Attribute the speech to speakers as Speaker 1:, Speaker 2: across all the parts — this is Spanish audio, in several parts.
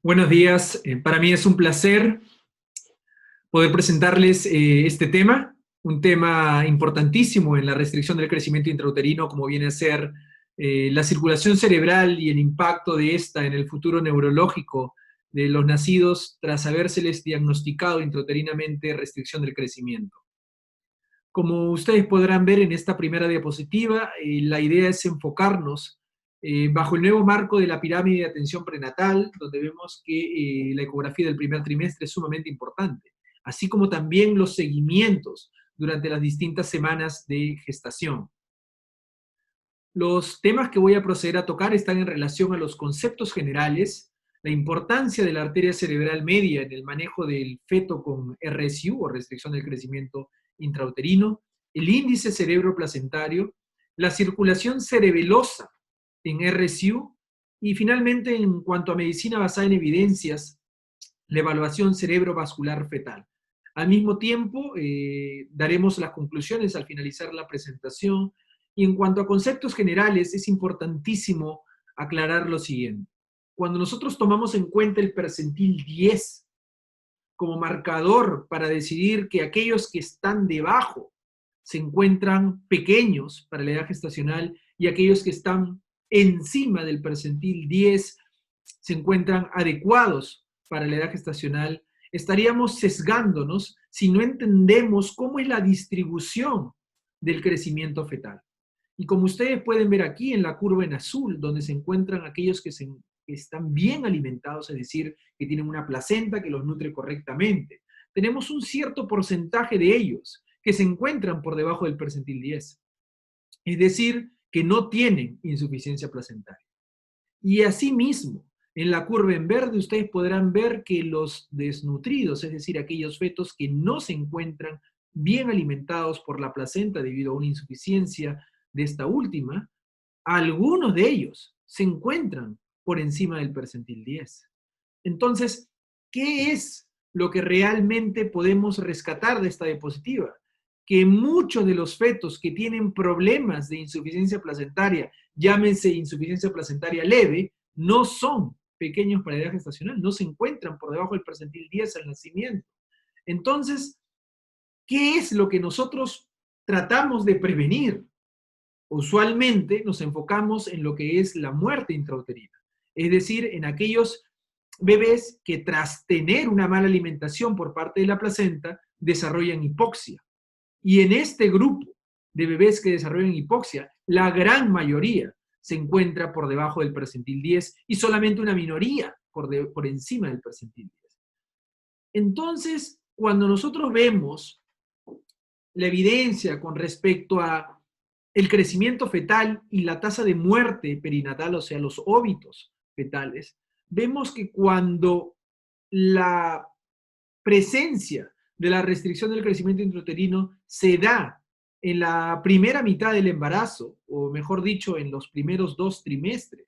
Speaker 1: Buenos días, para mí es un placer poder presentarles este tema, un tema importantísimo en la restricción del crecimiento intrauterino, como viene a ser la circulación cerebral y el impacto de esta en el futuro neurológico de los nacidos tras habérseles diagnosticado intrauterinamente restricción del crecimiento. Como ustedes podrán ver en esta primera diapositiva, la idea es enfocarnos bajo el nuevo marco de la pirámide de atención prenatal, donde vemos que la ecografía del primer trimestre es sumamente importante, así como también los seguimientos durante las distintas semanas de gestación. Los temas que voy a proceder a tocar están en relación a los conceptos generales, la importancia de la arteria cerebral media en el manejo del feto con RSU o restricción del crecimiento intrauterino, el índice cerebroplacentario, la circulación cerebelosa en RSU y finalmente en cuanto a medicina basada en evidencias, la evaluación cerebrovascular fetal. Al mismo tiempo, daremos las conclusiones al finalizar la presentación. Y en cuanto a conceptos generales, es importantísimo aclarar lo siguiente. Cuando nosotros tomamos en cuenta el percentil 10 como marcador para decidir que aquellos que están debajo se encuentran pequeños para la edad gestacional y aquellos que están encima del percentil 10 se encuentran adecuados para la edad gestacional, estaríamos sesgándonos si no entendemos cómo es la distribución del crecimiento fetal. Y como ustedes pueden ver aquí en la curva en azul, donde se encuentran aquellos que están bien alimentados, es decir, que tienen una placenta que los nutre correctamente, tenemos un cierto porcentaje de ellos que se encuentran por debajo del percentil 10. Es decir, que no tienen insuficiencia placentaria. Y asimismo, en la curva en verde ustedes podrán ver que los desnutridos, es decir, aquellos fetos que no se encuentran bien alimentados por la placenta debido a una insuficiencia de esta última, algunos de ellos se encuentran por encima del percentil 10. Entonces, ¿qué es lo que realmente podemos rescatar de esta diapositiva? Que muchos de los fetos que tienen problemas de insuficiencia placentaria, llámense insuficiencia placentaria leve, no son pequeños para la edad gestacional, no se encuentran por debajo del percentil 10 al nacimiento. Entonces, ¿qué es lo que nosotros tratamos de prevenir? Usualmente nos enfocamos en lo que es la muerte intrauterina, es decir, en aquellos bebés que tras tener una mala alimentación por parte de la placenta desarrollan hipoxia. Y en este grupo de bebés que desarrollan hipoxia, la gran mayoría se encuentra por debajo del percentil 10 y solamente una minoría por encima del percentil 10. Entonces, cuando nosotros vemos la evidencia con respecto a el crecimiento fetal y la tasa de muerte perinatal, o sea, los óbitos fetales, vemos que cuando la presencia de la restricción del crecimiento intrauterino se da en la primera mitad del embarazo, o mejor dicho, en los primeros 2 trimestres,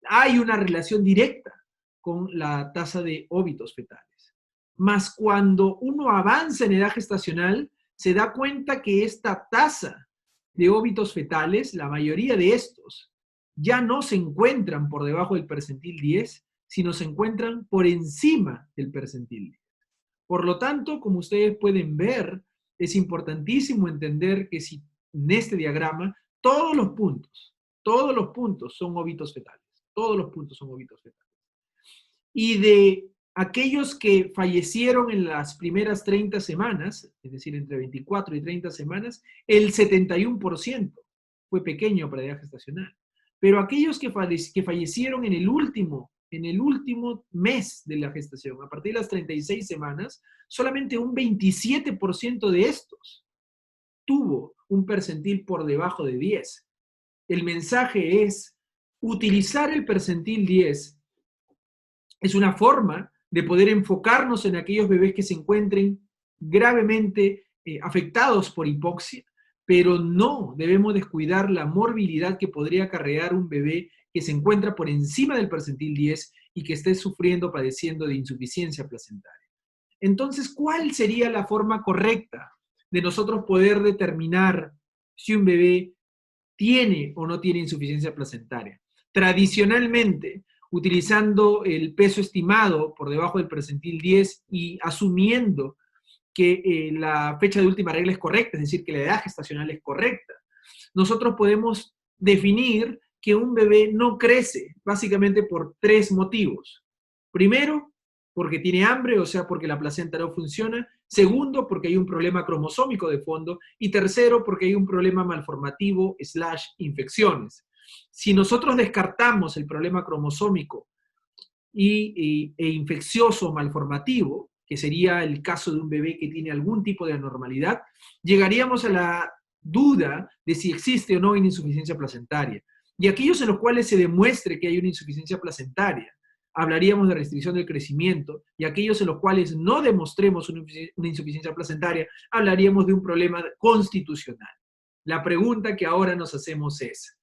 Speaker 1: hay una relación directa con la tasa de óbitos fetales. Más cuando uno avanza en edad gestacional, se da cuenta que esta tasa de óbitos fetales, la mayoría de estos, ya no se encuentran por debajo del percentil 10, sino se encuentran por encima del percentil 10. Por lo tanto, como ustedes pueden ver, es importantísimo entender que si en este diagrama todos los puntos son óbitos fetales, todos los puntos son óbitos fetales. Y de aquellos que fallecieron en las primeras 30 semanas, es decir, entre 24 y 30 semanas, el 71% fue pequeño para la edad gestacional. Pero aquellos que fallecieron en el último mes de la gestación, a partir de las 36 semanas, solamente un 27% de estos tuvo un percentil por debajo de 10. El mensaje es, utilizar el percentil 10 es una forma de poder enfocarnos en aquellos bebés que se encuentren gravemente afectados por hipoxia, pero no debemos descuidar la morbilidad que podría acarrear un bebé que se encuentra por encima del percentil 10 y que esté sufriendo, padeciendo de insuficiencia placentaria. Entonces, ¿cuál sería la forma correcta de nosotros poder determinar si un bebé tiene o no tiene insuficiencia placentaria? Tradicionalmente, utilizando el peso estimado por debajo del percentil 10 y asumiendo que la fecha de última regla es correcta, es decir, que la edad gestacional es correcta, nosotros podemos definir que un bebé no crece básicamente por tres motivos. Primero, porque tiene hambre, o sea, porque la placenta no funciona. Segundo, porque hay un problema cromosómico de fondo. Y tercero, porque hay un problema malformativo / infecciones. Si nosotros descartamos el problema cromosómico e infeccioso malformativo, que sería el caso de un bebé que tiene algún tipo de anormalidad, llegaríamos a la duda de si existe o no una insuficiencia placentaria. Y aquellos en los cuales se demuestre que hay una insuficiencia placentaria, hablaríamos de restricción del crecimiento, y aquellos en los cuales no demostremos una insuficiencia placentaria, hablaríamos de un problema constitucional. La pregunta que ahora nos hacemos es,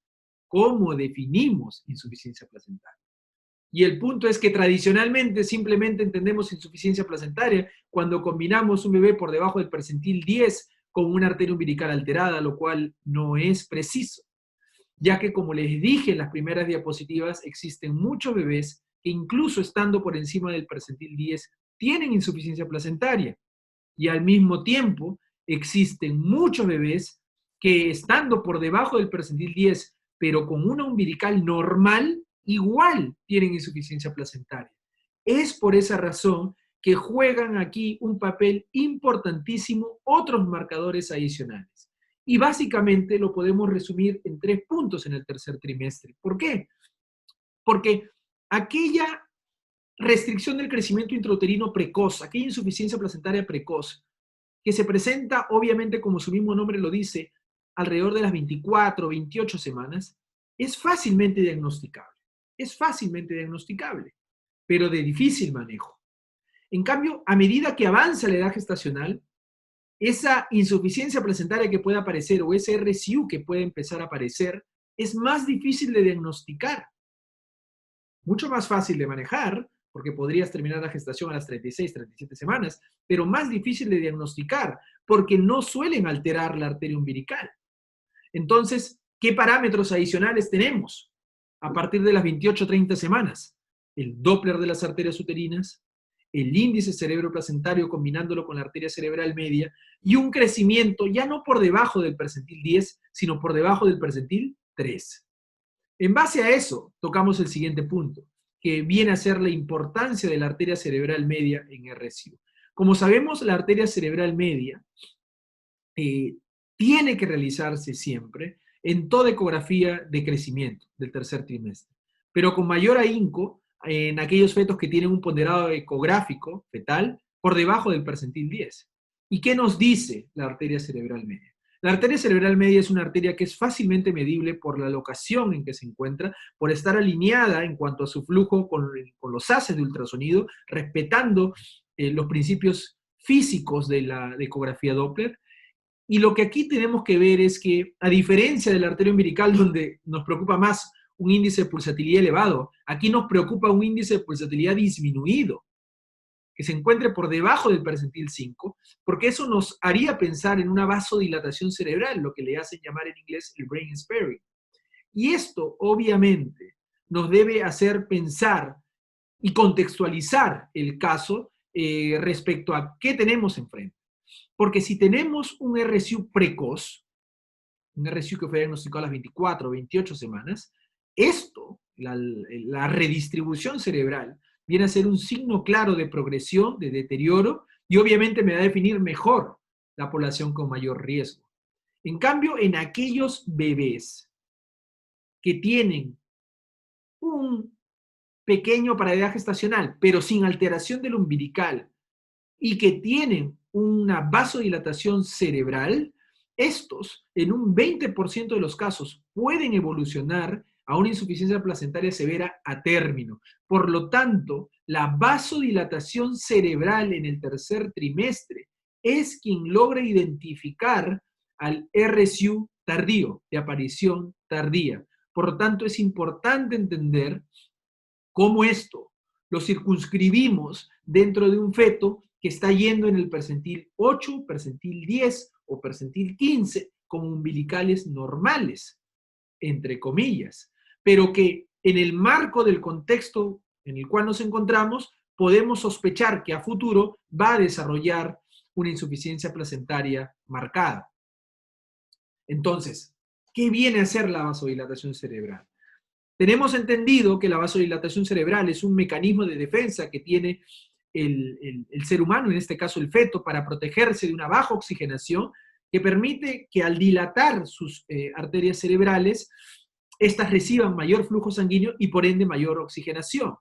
Speaker 1: ¿cómo definimos insuficiencia placentaria? Y el punto es que tradicionalmente simplemente entendemos insuficiencia placentaria cuando combinamos un bebé por debajo del percentil 10 con una arteria umbilical alterada, lo cual no es preciso, ya que como les dije en las primeras diapositivas, existen muchos bebés que incluso estando por encima del percentil 10 tienen insuficiencia placentaria. Y al mismo tiempo existen muchos bebés que estando por debajo del percentil 10, pero con una umbilical normal, igual tienen insuficiencia placentaria. Es por esa razón que juegan aquí un papel importantísimo otros marcadores adicionales. Y básicamente lo podemos resumir en 3 puntos en el tercer trimestre. ¿Por qué? Porque aquella restricción del crecimiento intrauterino precoz, aquella insuficiencia placentaria precoz, que se presenta, obviamente, como su mismo nombre lo dice, alrededor de las 24 o 28 semanas, es fácilmente diagnosticable. Es fácilmente diagnosticable, pero de difícil manejo. En cambio, a medida que avanza la edad gestacional, esa insuficiencia placentaria que puede aparecer o ese RCU que puede empezar a aparecer es más difícil de diagnosticar. Mucho más fácil de manejar, porque podrías terminar la gestación a las 36, 37 semanas, pero más difícil de diagnosticar, porque no suelen alterar la arteria umbilical. Entonces, ¿qué parámetros adicionales tenemos a partir de las 28, 30 semanas? El Doppler de las arterias uterinas, el índice cerebroplacentario combinándolo con la arteria cerebral media, y un crecimiento ya no por debajo del percentil 10, sino por debajo del percentil 3. En base a eso, tocamos el siguiente punto, que viene a ser la importancia de la arteria cerebral media en RCU. Como sabemos, la arteria cerebral media tiene que realizarse siempre en toda ecografía de crecimiento del tercer trimestre, pero con mayor ahínco en aquellos fetos que tienen un ponderado ecográfico fetal por debajo del percentil 10. ¿Y qué nos dice la arteria cerebral media? La arteria cerebral media es una arteria que es fácilmente medible por la locación en que se encuentra, por estar alineada en cuanto a su flujo con los haces de ultrasonido, respetando los principios físicos de la ecografía Doppler. Y lo que aquí tenemos que ver es que, a diferencia de la arteria umbilical, donde nos preocupa más un índice de pulsatilidad elevado, aquí nos preocupa un índice de pulsatilidad disminuido, que se encuentre por debajo del percentil 5, porque eso nos haría pensar en una vasodilatación cerebral, lo que le hacen llamar en inglés el brain sparing. Y esto, obviamente, nos debe hacer pensar y contextualizar el caso respecto a qué tenemos enfrente. Porque si tenemos un RCU precoz, un RCU que fue diagnosticado a las 24 o 28 semanas, esto, la redistribución cerebral, viene a ser un signo claro de progresión, de deterioro, y obviamente me va a definir mejor la población con mayor riesgo. En cambio, en aquellos bebés que tienen un pequeño paredad gestacional, pero sin alteración del umbilical, y que tienen una vasodilatación cerebral, estos en un 20% de los casos pueden evolucionar a una insuficiencia placentaria severa a término. Por lo tanto, la vasodilatación cerebral en el tercer trimestre es quien logra identificar al RCU tardío, de aparición tardía. Por lo tanto, es importante entender cómo esto lo circunscribimos dentro de un feto que está yendo en el percentil 8, percentil 10 o percentil 15 como umbilicales normales, entre comillas, pero que en el marco del contexto en el cual nos encontramos, podemos sospechar que a futuro va a desarrollar una insuficiencia placentaria marcada. Entonces, ¿qué viene a ser la vasodilatación cerebral? Tenemos entendido que la vasodilatación cerebral es un mecanismo de defensa que tiene el ser humano, en este caso el feto, para protegerse de una baja oxigenación, que permite que al dilatar sus arterias cerebrales, éstas reciban mayor flujo sanguíneo y por ende mayor oxigenación.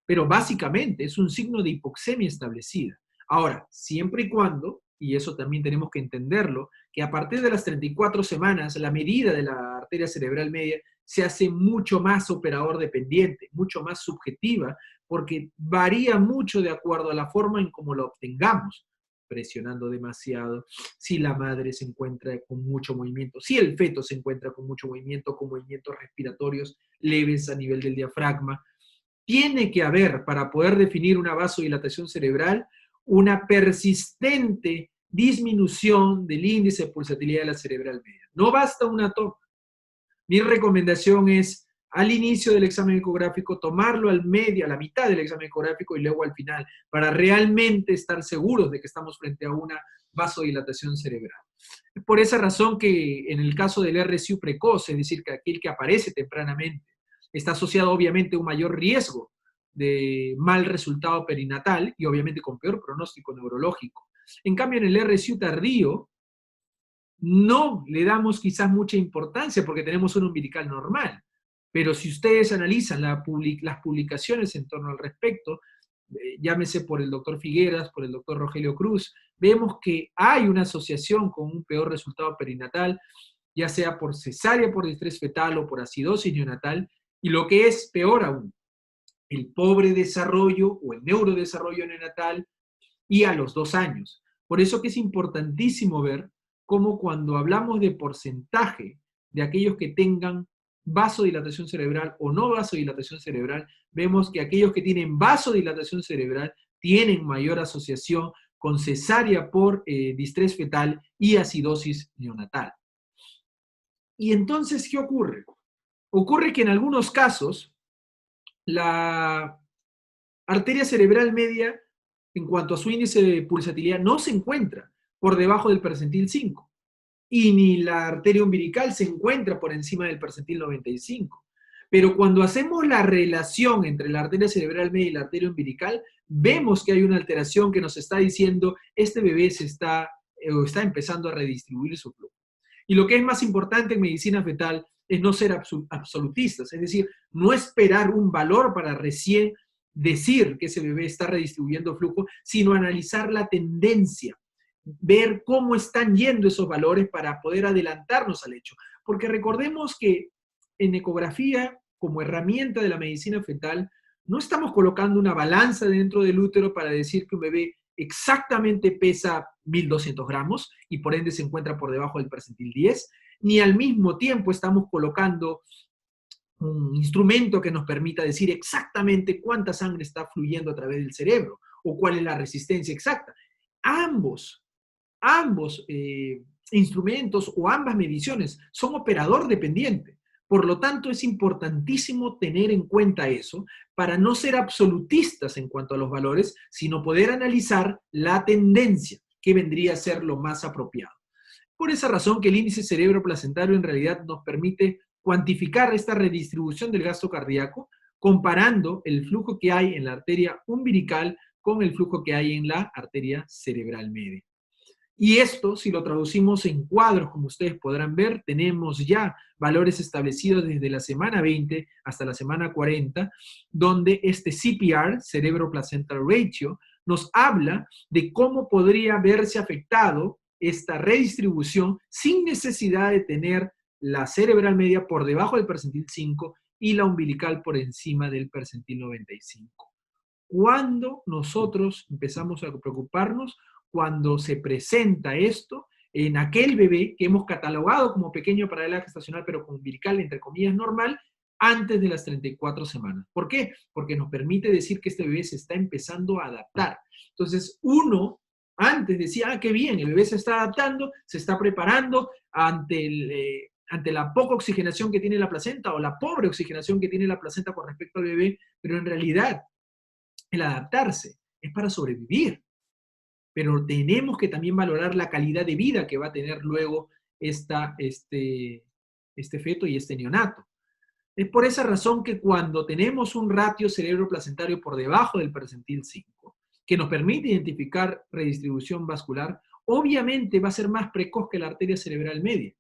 Speaker 1: Pero básicamente es un signo de hipoxemia establecida. Ahora, siempre y cuando, y eso también tenemos que entenderlo, que a partir de las 34 semanas la medida de la arteria cerebral media se hace mucho más operador dependiente, mucho más subjetiva, porque varía mucho de acuerdo a la forma en cómo la obtengamos, presionando demasiado, si la madre se encuentra con mucho movimiento, si el feto se encuentra con mucho movimiento, con movimientos respiratorios leves a nivel del diafragma. Tiene que haber, para poder definir una vasodilatación cerebral, una persistente disminución del índice de pulsatilidad de la cerebral media. No basta una toma. Mi recomendación es, al inicio del examen ecográfico, tomarlo al medio, a la mitad del examen ecográfico y luego al final, para realmente estar seguros de que estamos frente a una vasodilatación cerebral. Es por esa razón que en el caso del RSU precoz, es decir, que aquel que aparece tempranamente, está asociado obviamente a un mayor riesgo de mal resultado perinatal y obviamente con peor pronóstico neurológico. En cambio, en el RSU tardío, no le damos quizás mucha importancia porque tenemos un umbilical normal. Pero si ustedes analizan las publicaciones en torno al respecto, llámese por el doctor Figueras, por el doctor Rogelio Cruz, vemos que hay una asociación con un peor resultado perinatal, ya sea por cesárea por distrés fetal o por acidosis neonatal, y lo que es peor aún, el pobre desarrollo o el neurodesarrollo neonatal y a los 2 años. Por eso que es importantísimo ver cómo cuando hablamos de porcentaje de aquellos que tengan vasodilatación cerebral o no vasodilatación cerebral, vemos que aquellos que tienen vasodilatación cerebral tienen mayor asociación con cesárea por distrés fetal y acidosis neonatal. Y entonces, ¿qué ocurre? Ocurre que en algunos casos la arteria cerebral media, en cuanto a su índice de pulsatilidad, no se encuentra por debajo del percentil 5. Y ni la arteria umbilical se encuentra por encima del percentil 95. Pero cuando hacemos la relación entre la arteria cerebral media y la arteria umbilical, vemos que hay una alteración que nos está diciendo este bebé está empezando a redistribuir su flujo. Y lo que es más importante en medicina fetal es no ser absolutistas, es decir, no esperar un valor para recién decir que ese bebé está redistribuyendo flujo, sino analizar la tendencia, ver cómo están yendo esos valores para poder adelantarnos al hecho. Porque recordemos que en ecografía, como herramienta de la medicina fetal, no estamos colocando una balanza dentro del útero para decir que un bebé exactamente pesa 1.200 gramos y por ende se encuentra por debajo del percentil 10, ni al mismo tiempo estamos colocando un instrumento que nos permita decir exactamente cuánta sangre está fluyendo a través del cerebro o cuál es la resistencia exacta. Ambos instrumentos o ambas mediciones son operador dependiente. Por lo tanto, es importantísimo tener en cuenta eso para no ser absolutistas en cuanto a los valores, sino poder analizar la tendencia, que vendría a ser lo más apropiado. Por esa razón que el índice cerebro-placentario en realidad nos permite cuantificar esta redistribución del gasto cardíaco comparando el flujo que hay en la arteria umbilical con el flujo que hay en la arteria cerebral media. Y esto, si lo traducimos en cuadros, como ustedes podrán ver, tenemos ya valores establecidos desde la semana 20 hasta la semana 40, donde este CPR, Cerebro-Placental Ratio, nos habla de cómo podría verse afectado esta redistribución sin necesidad de tener la cerebral media por debajo del percentil 5 y la umbilical por encima del percentil 95. ¿Cuándo nosotros empezamos a preocuparnos? Cuando se presenta esto en aquel bebé que hemos catalogado como pequeño para la gestacional, pero con umbilical, entre comillas, normal, antes de las 34 semanas. ¿Por qué? Porque nos permite decir que este bebé se está empezando a adaptar. Entonces, uno antes decía, qué bien, el bebé se está adaptando, se está preparando ante ante la poca oxigenación que tiene la placenta o la pobre oxigenación que tiene la placenta con respecto al bebé, pero en realidad el adaptarse es para sobrevivir. Pero tenemos que también valorar la calidad de vida que va a tener luego este feto y este neonato. Es por esa razón que cuando tenemos un ratio cerebro-placentario por debajo del percentil 5, que nos permite identificar redistribución vascular, obviamente va a ser más precoz que la arteria cerebral media.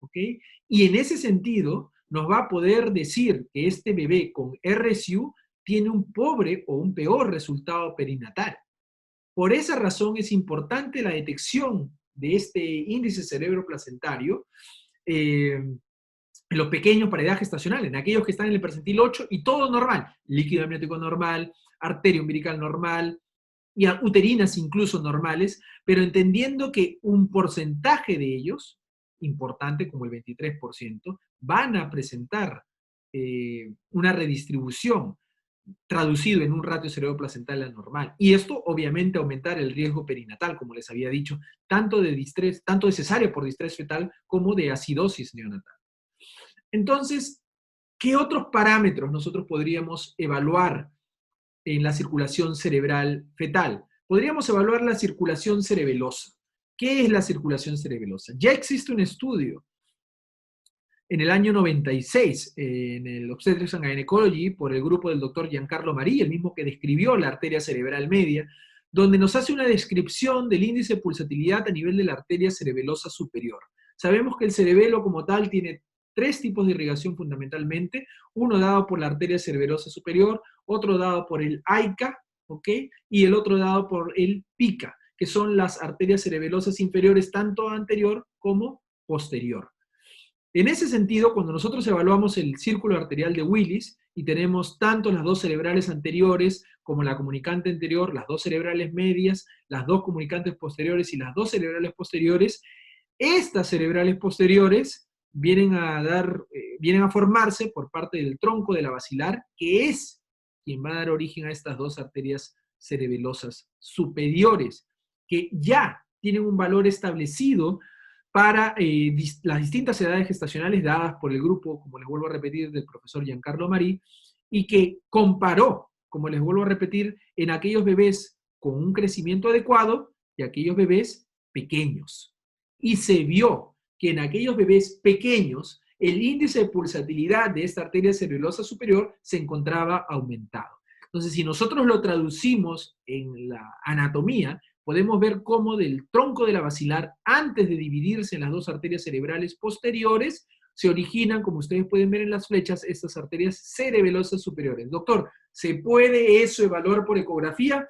Speaker 1: ¿Ok? Y en ese sentido, nos va a poder decir que este bebé con RSU tiene un pobre o un peor resultado perinatal. Por esa razón es importante la detección de este índice cerebro-placentario en los pequeños para edad gestacional, en aquellos que están en el percentil 8 y todo normal, líquido amniótico normal, arteria umbilical normal, y uterinas incluso normales, pero entendiendo que un porcentaje de ellos, importante como el 23%, van a presentar una redistribución traducido en un ratio cerebroplacental anormal. Y esto obviamente aumentar el riesgo perinatal, como les había dicho, tanto de cesárea por distrés fetal como de acidosis neonatal. Entonces, ¿qué otros parámetros nosotros podríamos evaluar en la circulación cerebral fetal? Podríamos evaluar la circulación cerebelosa. ¿Qué es la circulación cerebelosa? Ya existe un estudio en el año 96 en el Obstetrics and Gynecology por el grupo del doctor Giancarlo Marí, el mismo que describió la arteria cerebral media, donde nos hace una descripción del índice de pulsatilidad a nivel de la arteria cerebelosa superior. Sabemos que el cerebelo como tal tiene tres tipos de irrigación fundamentalmente, uno dado por la arteria cerebelosa superior, otro dado por el AICA, ¿ok? Y el otro dado por el PICA, que son las arterias cerebelosas inferiores tanto anterior como posterior. En ese sentido, cuando nosotros evaluamos el círculo arterial de Willis y tenemos tanto las dos cerebrales anteriores como la comunicante anterior, las dos cerebrales medias, las dos comunicantes posteriores y las dos cerebrales posteriores, estas cerebrales posteriores vienen a formarse por parte del tronco de la basilar, que es quien va a dar origen a estas dos arterias cerebelosas superiores, que ya tienen un valor establecido para las distintas edades gestacionales dadas por el grupo, como les vuelvo a repetir, del profesor Giancarlo Marí, y que comparó, como les vuelvo a repetir, en aquellos bebés con un crecimiento adecuado y aquellos bebés pequeños. Y se vio que en aquellos bebés pequeños el índice de pulsatilidad de esta arteria cerebelosa superior se encontraba aumentado. Entonces, si nosotros lo traducimos en la anatomía, podemos ver cómo del tronco de la basilar, antes de dividirse en las dos arterias cerebrales posteriores, se originan, como ustedes pueden ver en las flechas, estas arterias cerebelosas superiores. Doctor, ¿se puede eso evaluar por ecografía?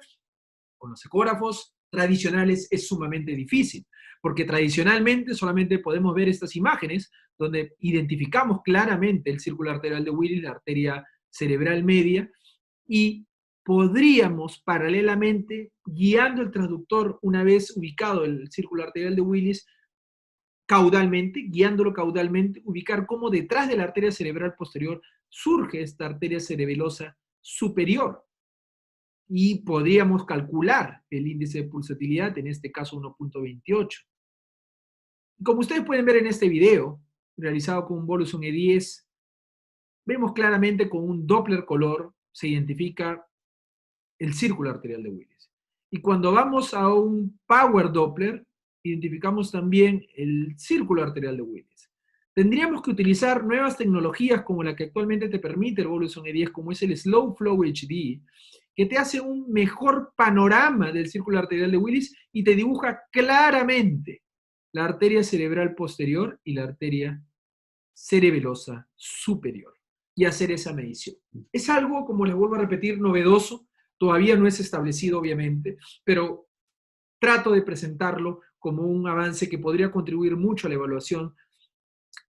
Speaker 1: Con los ecógrafos tradicionales es sumamente difícil, porque tradicionalmente solamente podemos ver estas imágenes donde identificamos claramente el círculo arterial de Willis, la arteria cerebral media, y podríamos paralelamente, guiando el transductor una vez ubicado el círculo arterial de Willis, caudalmente, guiándolo caudalmente, ubicar cómo detrás de la arteria cerebral posterior surge esta arteria cerebelosa superior. Y podríamos calcular el índice de pulsatilidad, en este caso 1.28. Como ustedes pueden ver en este video, realizado con un Bolus E10, vemos claramente con un Doppler color se identifica el círculo arterial de Willis. Y cuando vamos a un Power Doppler, identificamos también el círculo arterial de Willis. Tendríamos que utilizar nuevas tecnologías como la que actualmente te permite el Bolus E10, como es el Slow Flow HD, que te hace un mejor panorama del círculo arterial de Willis y te dibuja claramente la arteria cerebral posterior y la arteria cerebelosa superior, y hacer esa medición. Es algo, como les vuelvo a repetir, novedoso, todavía no es establecido obviamente, pero trato de presentarlo como un avance que podría contribuir mucho a la evaluación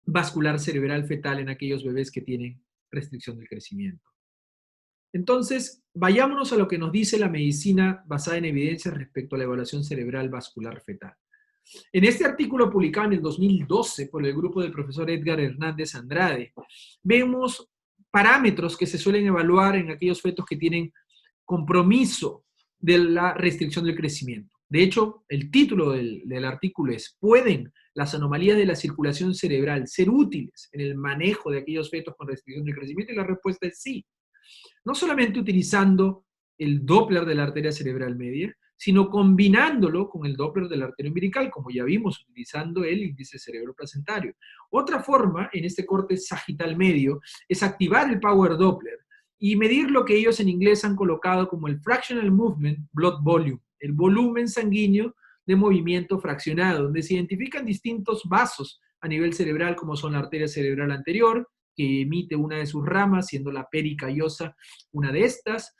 Speaker 1: vascular cerebral fetal en aquellos bebés que tienen restricción del crecimiento. Entonces, vayámonos a lo que nos dice la medicina basada en evidencias respecto a la evaluación cerebral vascular fetal. En este artículo publicado en el 2012 por el grupo del profesor Edgar Hernández Andrade, vemos parámetros que se suelen evaluar en aquellos fetos que tienen compromiso de la restricción del crecimiento. De hecho, el título del artículo es: ¿pueden las anomalías de la circulación cerebral ser útiles en el manejo de aquellos fetos con restricción del crecimiento? Y la respuesta es sí. No solamente utilizando el Doppler de la arteria cerebral media, sino combinándolo con el Doppler de la arteria umbilical, como ya vimos, utilizando el índice cerebroplacentario. Otra forma, en este corte sagital medio, es activar el Power Doppler y medir lo que ellos en inglés han colocado como el Fractional Movement Blood Volume, el volumen sanguíneo de movimiento fraccionado, donde se identifican distintos vasos a nivel cerebral, como son la arteria cerebral anterior, que emite una de sus ramas, siendo la pericallosa una de estas,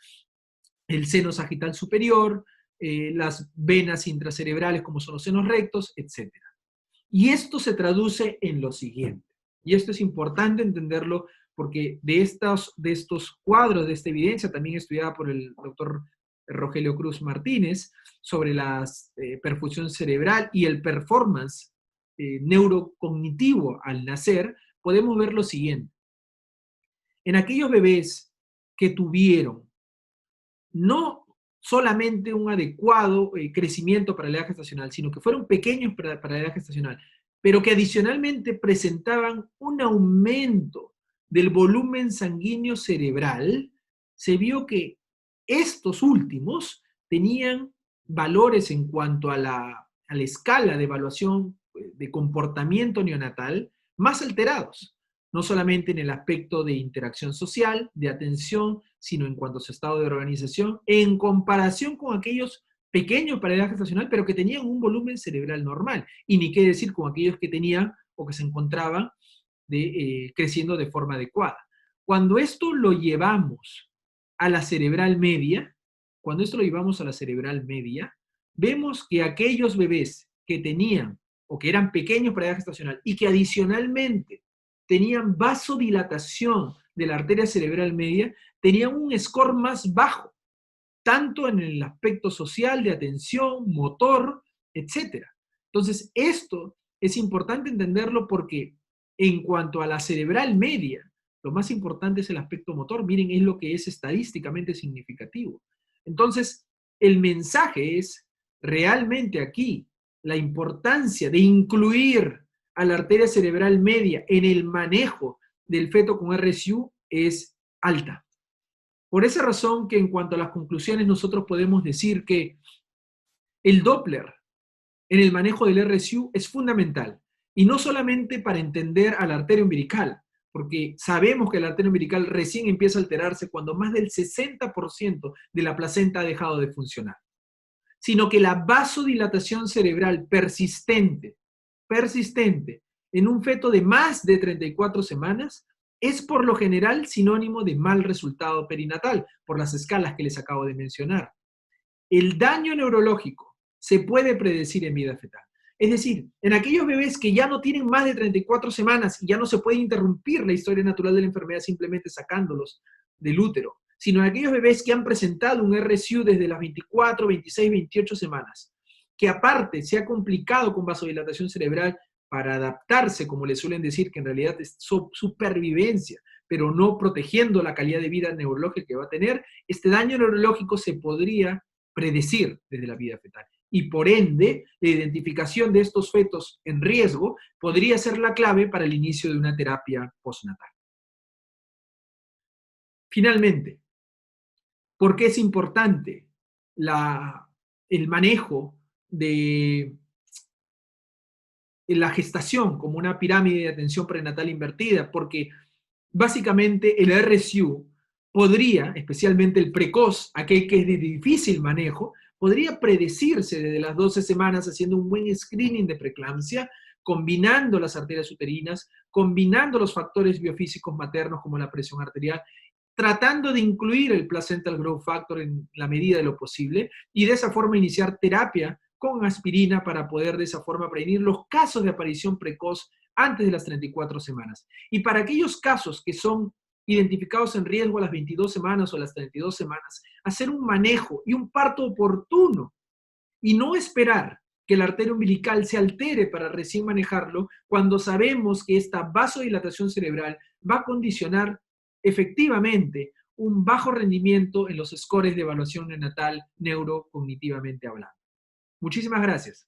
Speaker 1: el seno sagital superior, las venas intracerebrales como son los senos rectos, etc. Y esto se traduce en lo siguiente, y esto es importante entenderlo porque de estos cuadros, de esta evidencia, también estudiada por el doctor Rogelio Cruz Martínez, sobre la perfusión cerebral y el performance neurocognitivo al nacer, podemos ver lo siguiente. En aquellos bebés que tuvieron no solamente un adecuado crecimiento para la edad gestacional, sino que fueron pequeños para la edad gestacional, pero que adicionalmente presentaban un aumento del volumen sanguíneo cerebral, se vio que estos últimos tenían valores en cuanto a la escala de evaluación de comportamiento neonatal más alterados, no solamente en el aspecto de interacción social, de atención, sino en cuanto a su estado de organización, en comparación con aquellos pequeños para edad gestacional, pero que tenían un volumen cerebral normal, y ni qué decir con aquellos que tenían o que se encontraban creciendo de forma adecuada. Cuando esto lo llevamos a la cerebral media, vemos que aquellos bebés que tenían o que eran pequeños para edad gestacional y que adicionalmente tenían vasodilatación de la arteria cerebral media, tenían un score más bajo, tanto en el aspecto social, de atención, motor, etc. Entonces, esto es importante entenderlo porque en cuanto a la cerebral media, lo más importante es el aspecto motor. Miren, es lo que es estadísticamente significativo. Entonces, el mensaje es realmente aquí la importancia de incluir a la arteria cerebral media en el manejo del feto con RSU es alta. Por esa razón que en cuanto a las conclusiones nosotros podemos decir que el Doppler en el manejo del RSU es fundamental, y no solamente para entender a la arteria umbilical, porque sabemos que la arteria umbilical recién empieza a alterarse cuando más del 60% de la placenta ha dejado de funcionar, sino que la vasodilatación cerebral persistente en un feto de más de 34 semanas es por lo general sinónimo de mal resultado perinatal, por las escalas que les acabo de mencionar. El daño neurológico se puede predecir en vida fetal. Es decir, en aquellos bebés que ya no tienen más de 34 semanas y ya no se puede interrumpir la historia natural de la enfermedad simplemente sacándolos del útero, sino en aquellos bebés que han presentado un RSU desde las 24, 26, 28 semanas, que aparte se ha complicado con vasodilatación cerebral para adaptarse, como le suelen decir, que en realidad es supervivencia, pero no protegiendo la calidad de vida neurológica que va a tener, este daño neurológico se podría predecir desde la vida fetal. Y por ende, la identificación de estos fetos en riesgo podría ser la clave para el inicio de una terapia postnatal. Finalmente, ¿por qué es importante el manejo de la gestación como una pirámide de atención prenatal invertida? Porque básicamente el RSU podría, especialmente el precoz, aquel que es de difícil manejo, podría predecirse desde las 12 semanas haciendo un buen screening de preeclampsia, combinando las arterias uterinas, combinando los factores biofísicos maternos como la presión arterial, tratando de incluir el placental growth factor en la medida de lo posible y de esa forma iniciar terapia con aspirina para poder de esa forma prevenir los casos de aparición precoz antes de las 34 semanas. Y para aquellos casos que son identificados en riesgo a las 22 semanas o a las 32 semanas, hacer un manejo y un parto oportuno y no esperar que la arteria umbilical se altere para recién manejarlo cuando sabemos que esta vasodilatación cerebral va a condicionar efectivamente un bajo rendimiento en los scores de evaluación neonatal neurocognitivamente hablando. Muchísimas gracias.